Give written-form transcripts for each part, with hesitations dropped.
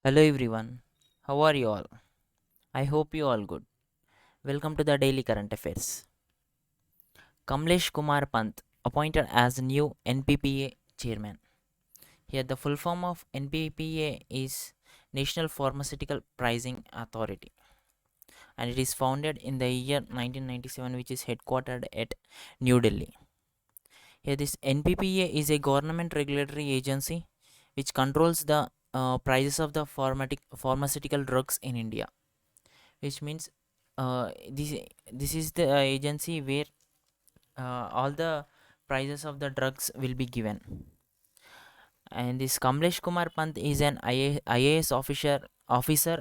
Hello everyone. How are you all? I hope you all good. Welcome to the Daily Current Affairs. Kamlesh Kumar Pant appointed as new NPPA chairman. Here the full form of NPPA is National Pharmaceutical Pricing Authority, and it is founded in the year 1997, which is headquartered at New Delhi. Here this NPPA is a government regulatory agency which controls the prices of the pharmaceutical drugs in India, which means this is the agency where all the prices of the drugs will be given. And this Kamlesh Kumar Pant is an IAS officer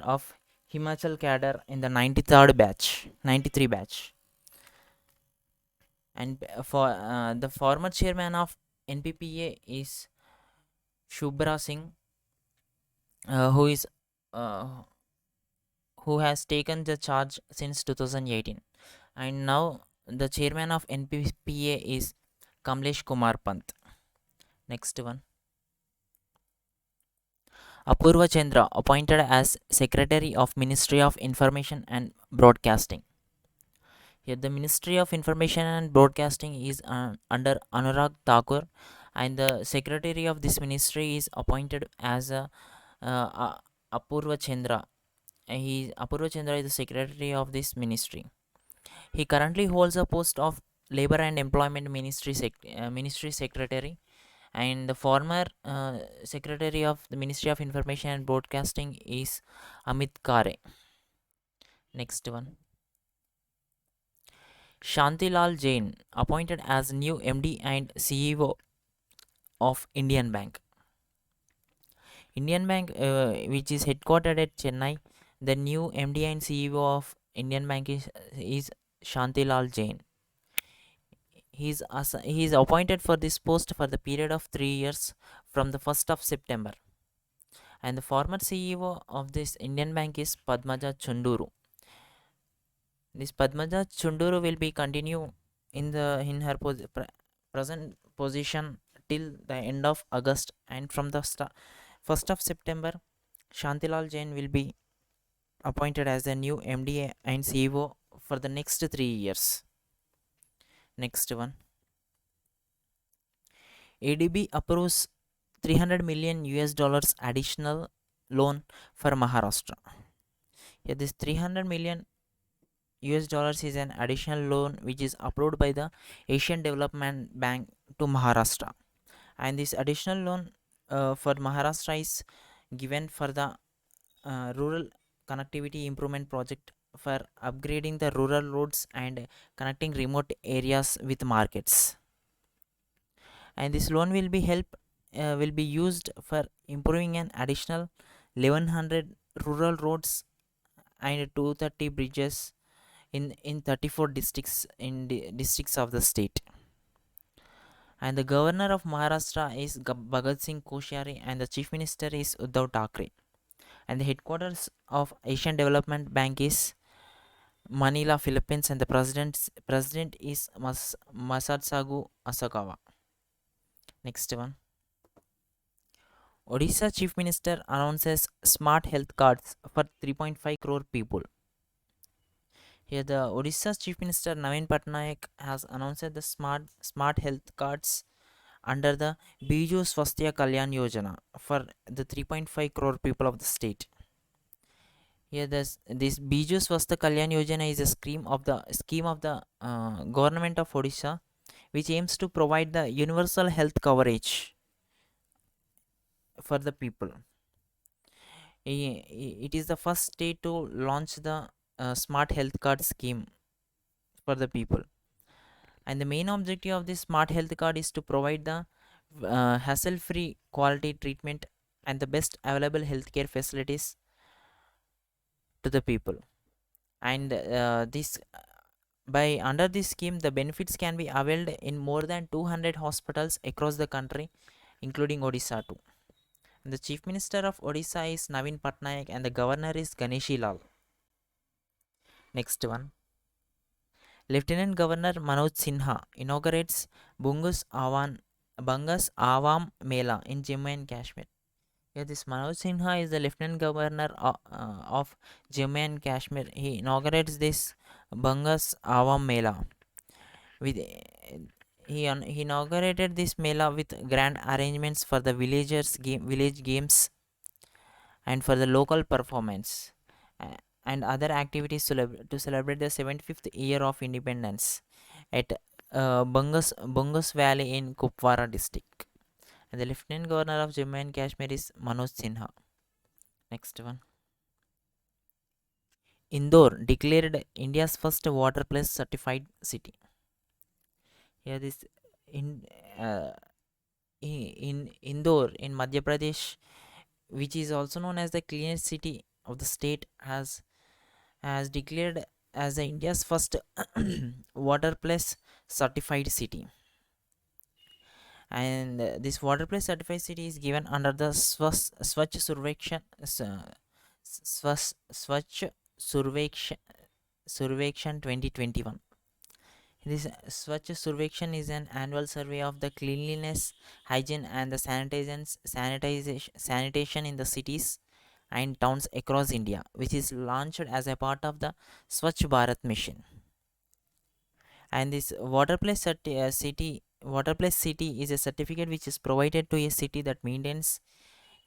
of Himachal cadre in the 93rd batch 93 batch. And for the former chairman of NPPA is Shubhra Singh, who is uh, who has taken the charge since 2018, and now the chairman of NPPA is Kamlesh Kumar Pant. Next one. Apurva Chandra appointed as Secretary of Ministry of Information and Broadcasting. Here the Ministry of Information and Broadcasting is under Anurag Thakur, and the Secretary of this ministry is appointed as Apurva Chandra. Apurva Chandra is the Secretary of this ministry. He currently holds a post of Labor and Employment Ministry Secretary, and the former Secretary of the Ministry of Information and Broadcasting is Amit Kare. Next one. Shantilal Jain appointed as new MD and CEO of Indian Bank. Indian Bank, which is headquartered at Chennai, the new MD and CEO of Indian Bank is Shantilal Jain. He is appointed for this post for the period of 3 years from the 1st of September. And the former CEO of this Indian Bank is Padmaja Chunduru. This Padmaja Chunduru will be continue in her present position till the end of August, and from the 1st of September, Shantilal Jain will be appointed as the new MD and CEO for the next 3 years. Next one. ADB approves 300 million US dollars additional loan for Maharashtra. Here, this 300 million US dollars is an additional loan which is approved by the Asian Development Bank to Maharashtra. And this additional loan for Maharashtra is given for the rural connectivity improvement project for upgrading the rural roads and connecting remote areas with markets. And this loan will be used for improving an additional 1100 rural roads and 230 bridges in 34 districts in districts of the state. And the governor of Maharashtra is Bhagat Singh Koshari, and the chief minister is Uddhav Thackeray. And the headquarters of Asian Development Bank is Manila, Philippines, and the president is Masatsugu Asakawa. Next one. Odisha chief minister announces smart health cards for 3.5 crore people. Here, the Odisha Chief Minister Naveen Patnaik has announced the smart health cards under the Biju Swasthya Kalyan Yojana for the 3.5 crore people of the state. Here, this Biju Swasthya Kalyan Yojana is a scheme of the government of Odisha, which aims to provide the universal health coverage for the people. It is the first state to launch the smart health card scheme for the people. And the main objective of this smart health card is to provide the hassle free quality treatment and the best available healthcare facilities to the people. And this by under this scheme, the benefits can be availed in more than 200 hospitals across the country, including Odisha too. And the chief minister of Odisha is Naveen Patnaik, and the governor is Ganeshi Lal. Next one. Lieutenant Governor Manoj Sinha inaugurates Bungus Awam Mela in Jammu and Kashmir. Yeah, this Manoj Sinha is the Lieutenant Governor of Jammu and Kashmir. He inaugurates this Bangas Awam Mela. With he inaugurated this Mela with grand arrangements for the village games and for the local performance uh, and other activities to celebrate the 75th year of independence at Bungus Valley in Kupwara district. And the Lieutenant Governor of Jammu and Kashmir is Manoj Sinha. Next one. Indore declared India's first water plus certified city. Here this in uh, in Indore in Madhya Pradesh, which is also known as the cleanest city of the state, has declared as the India's first water plus certified city. And this water plus certified city is given under the Swachh Survekshan 2021. This Swachh Survekshan is an annual survey of the cleanliness, hygiene, and the sanitation in the cities and towns across India, which is launched as a part of the Swachh Bharat mission. And this water plus city is a certificate which is provided to a city that maintains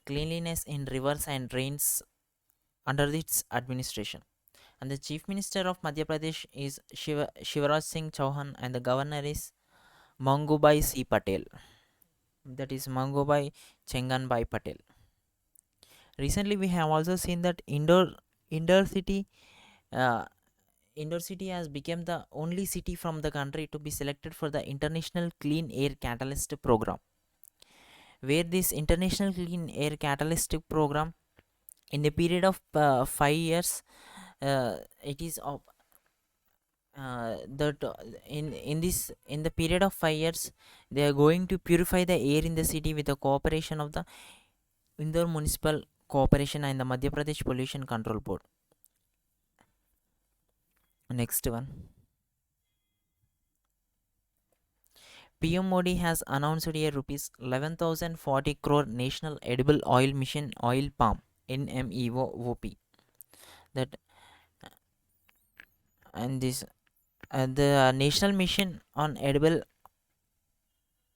cleanliness in rivers and drains under its administration. And the chief minister of Madhya Pradesh is Shivraj Singh Chauhan, and the governor is Mangubai C. Patel. That is Mangubai Chenganbai Patel. Recently, we have also seen that indoor city uh, Indore city has become the only city from the country to be selected for the International Clean Air Catalyst program, where this International Clean Air Catalyst program, in a period of 5 years, it is of that in the period of 5 years, they are going to purify the air in the city with the cooperation of the Indore Municipal Corporation and the Madhya Pradesh Pollution Control Board. Next one. PM Modi has announced a rupees 11,040 crore National Edible Oil Mission Oil Palm NMEOP. That and this the National Mission on Edible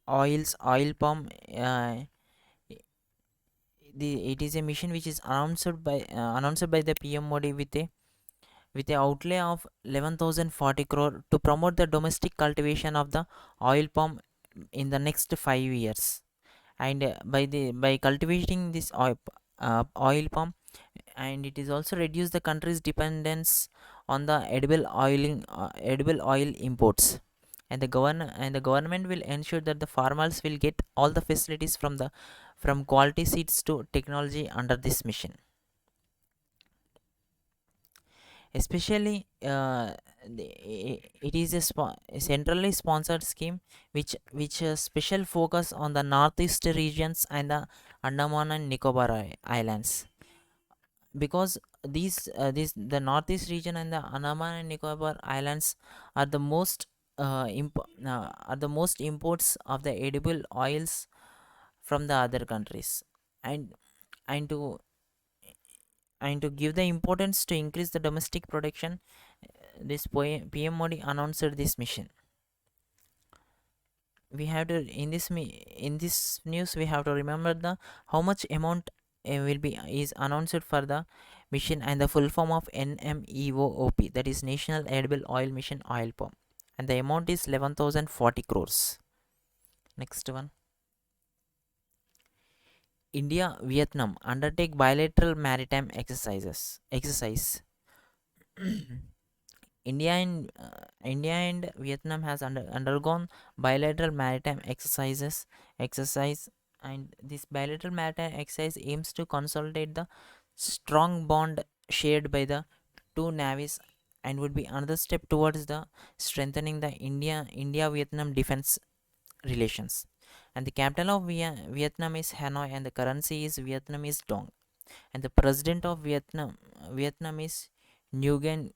Oils Oil Palm. It is a mission which is announced by the PM Modi with a outlay of 11,040 crore to promote the domestic cultivation of the oil palm in the next 5 years. And by cultivating this oil palm, and it is also reduce the country's dependence on the edible oil imports. And the government will ensure that the farmers will get all the facilities from quality seeds to technology under this mission. Especially it is a centrally sponsored scheme which special focus on the northeast regions and the Andaman and Nicobar Islands, because these the northeast region and the Andaman and Nicobar Islands are the most imports of the edible oils from the other countries. And and to and to give the importance to increase the domestic production, this PM Modi announced this mission. We have to in this news we have to remember the how much amount will be is announced for the mission, and the full form of NMEOP, that is National Edible Oil Mission Oil Palm, and the amount is 11,040 crores. Next one. India Vietnam undertake bilateral maritime exercise. India and Vietnam has undergone bilateral maritime exercise, and this bilateral maritime exercise aims to consolidate the strong bond shared by the two navies, and would be another step towards the strengthening the India Vietnam defense relations. And the capital of Vietnam is Hanoi, and the currency is Vietnamese dong, and the president of Vietnam is Nguyen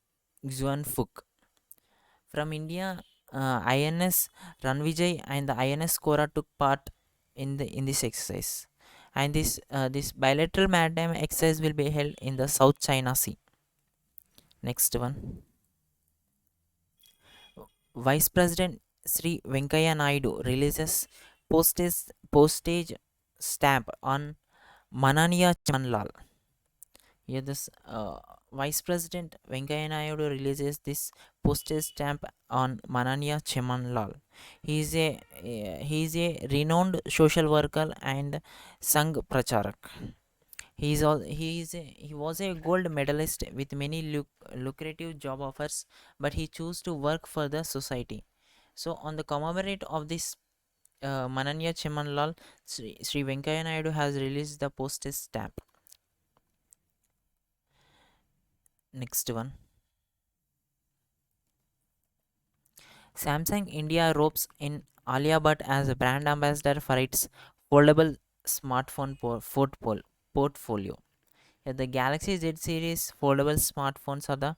Xuan Phuc. From India, INS Ranvijay and the INS Kora took part in this exercise. and this bilateral maritime exercise will be held in the South China Sea. Next one, Vice President Sri Venkaya Naidu releases postage stamp on Mananiya Chamanlal. Here, this Vice President Venkaya Naidu releases this postage stamp on Mananiya Chamanlal. He is a renowned social worker and Sangh Pracharak. He was a gold medalist with many lucrative job offers, but he chose to work for the society. So, on the commemorate of this Mananiya Chemanlal, Sri Venkaya Naidu has released the postage stamp. Next one, Samsung India ropes in Alia Bhatt as a brand ambassador for its foldable smartphone portfolio. Yeah, the Galaxy Z series foldable smartphones are the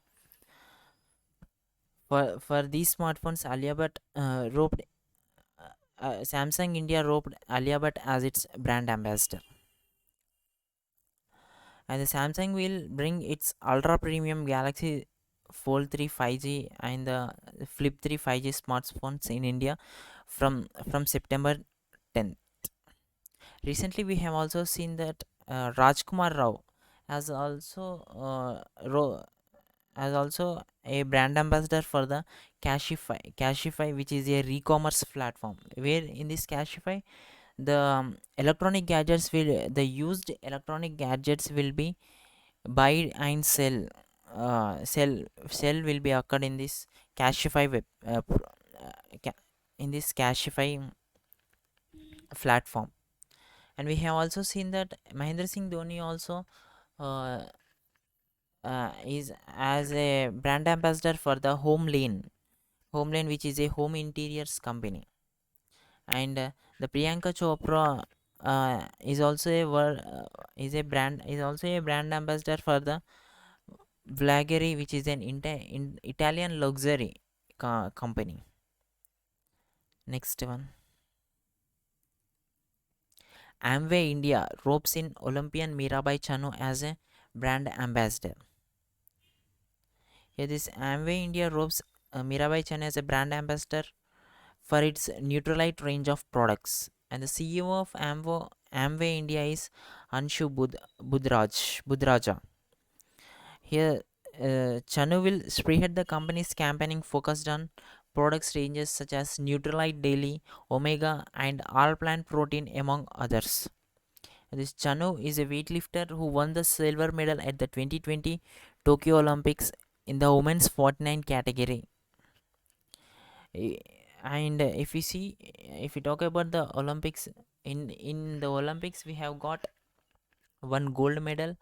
for these smartphones. Alia Bhatt roped Samsung India roped Alia Bhatt as its brand ambassador, and the Samsung will bring its ultra premium Galaxy Fold 3 5G and the Flip 3 5G smartphones in India from September 10th. Recently, we have also seen that Rajkumar Rao has also as also a brand ambassador for the Cashify, which is a e-commerce platform. Where in this Cashify, the used electronic gadgets will be buy and sell will be occurred in this Cashify in this Cashify platform. And we have also seen that Mahendra Singh Dhoni also uh, is as a brand ambassador for the Home Lane, which is a home interiors company. And the Priyanka Chopra is also a brand ambassador for the Vlageri, which is an Italian luxury company. Next one, Amway India ropes in Olympian Mirabai Chanu as a brand ambassador. Here, this Amway India ropes Mirabai Chanu as a brand ambassador for its Neutralite range of products. And the CEO of Amway India is Anshu Budraja. Here, Chanu will spearhead the company's campaigning focused on products ranges such as Neutralite Daily, Omega, and All Plant Protein, among others. This Chanu is a weightlifter who won the silver medal at the 2020 Tokyo Olympics in the women's 49 category. And if we talk about the Olympics, in the Olympics we have got one gold medal,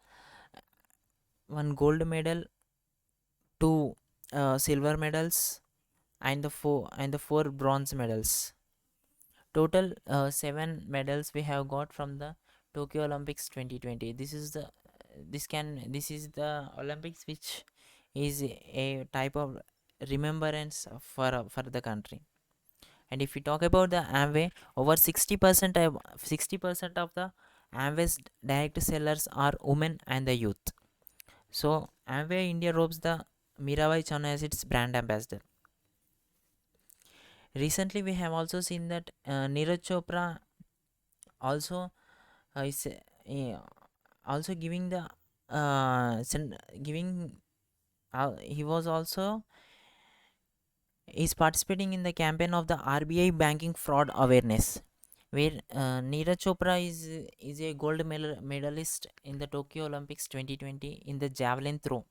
one gold medal, two silver medals, and the four bronze medals. Total seven medals we have got from the Tokyo Olympics 2020. This is the Olympics which is a type of remembrance for the country. And if we talk about the Amway, over 60% of the Amway's direct sellers are women and the youth. So Amway India ropes the Mirabai Chanu as its brand ambassador. Recently, we have also seen that Neeraj Chopra also is also giving the giving. He was also is participating in the campaign of the RBI banking fraud awareness, where Neeraj Chopra is a gold medalist in the Tokyo Olympics 2020 in the javelin throw.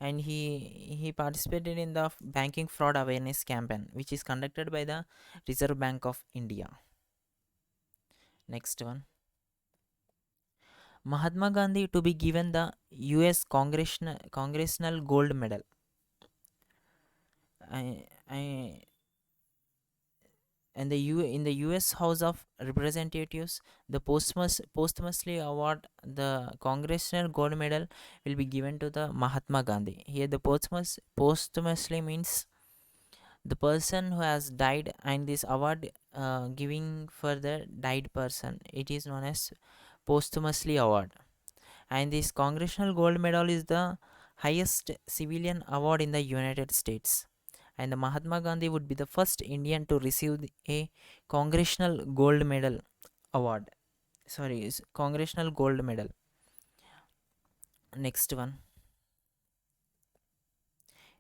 And he participated in the banking fraud awareness campaign, which is conducted by the Reserve Bank of India. Next one, Mahatma Gandhi to be given the U.S. Congressional Gold Medal. I and in the U.S. House of Representatives, the posthumously award the Congressional Gold Medal will be given to the Mahatma Gandhi. Here, the posthumously means the person who has died, and this award giving for the died person, it is known as posthumously award. And this Congressional Gold Medal is the highest civilian award in the United States. And the Mahatma Gandhi would be the first Indian to receive a Congressional Gold Medal award. Sorry, is Congressional Gold Medal. Next one,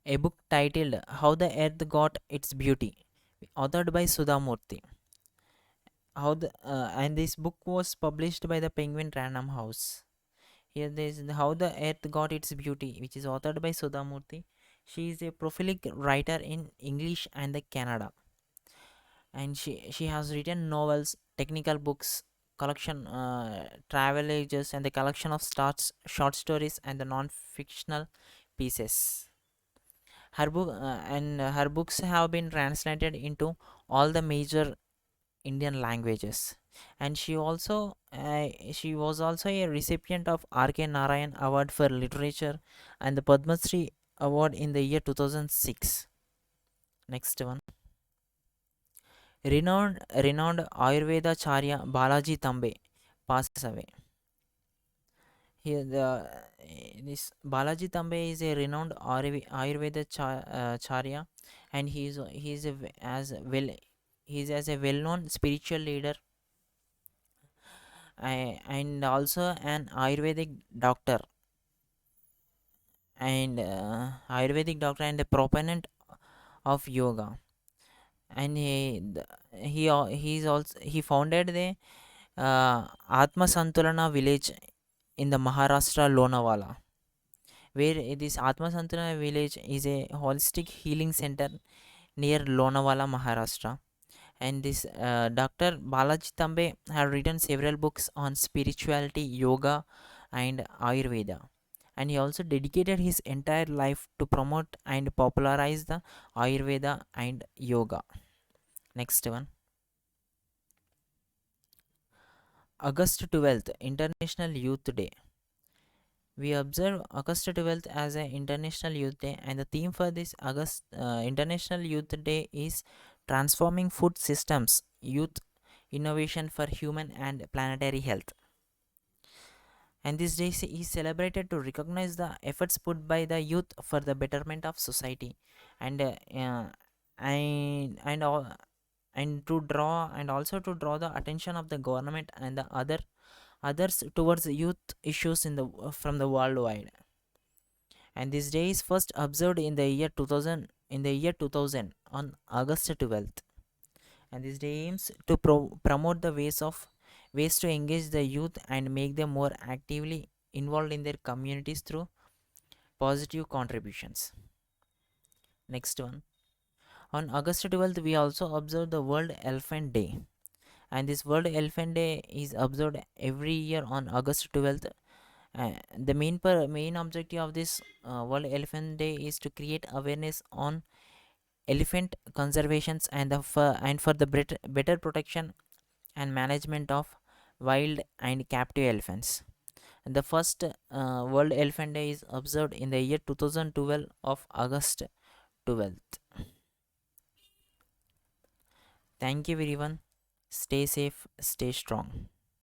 a book titled How the Earth Got Its Beauty, authored by Sudha Murthy. And this book was published by the Penguin Random House. Here there is How the Earth Got Its Beauty, which is authored by Sudha Murthy. She is a prolific writer in English and the Canada, and she has written novels, technical books, collection, travel ages, and the collection of short stories, and the non-fictional pieces. Her books have been translated into all the major Indian languages, and she was also a recipient of R.K. Narayan Award for Literature and the Padma Shri Award in the year 2006. Next one, renowned Ayurveda Charya Balaji Tambe passes away. Here, this Balaji Tambe is a renowned Ayurveda Charya, and he is he is as a well-known spiritual leader, and also an Ayurvedic doctor and a proponent of yoga. And he founded the Atma Santulana village in the Maharashtra Lonavala, where this Atma Santulana village is a holistic healing center near Lonavala, Maharashtra. And this Dr. Balaji Tambe have written several books on spirituality, yoga, and Ayurveda. And he also dedicated his entire life to promote and popularize the Ayurveda and yoga. Next one, August 12th, International Youth Day. We observe August 12th as an International Youth Day, and the theme for this August International Youth Day is transforming food systems, youth innovation for human and planetary health. And this day is celebrated to recognize the efforts put by the youth for the betterment of society, and and all, and to draw and also to draw the attention of the government and the others towards youth issues from the worldwide. And this day is first observed in the year 2000 on August 12th. And this day aims to promote the ways to engage the youth and make them more actively involved in their communities through positive contributions. Next one, on August 12th we also observe the World Elephant Day, and this World Elephant Day is observed every year on August 12th. The main objective of this World Elephant Day is to create awareness on elephant conservations and for the better protection and management of wild and captive elephants. And the first World Elephant Day is observed in the year 2012 of August 12th. Thank you everyone. Stay safe, stay strong.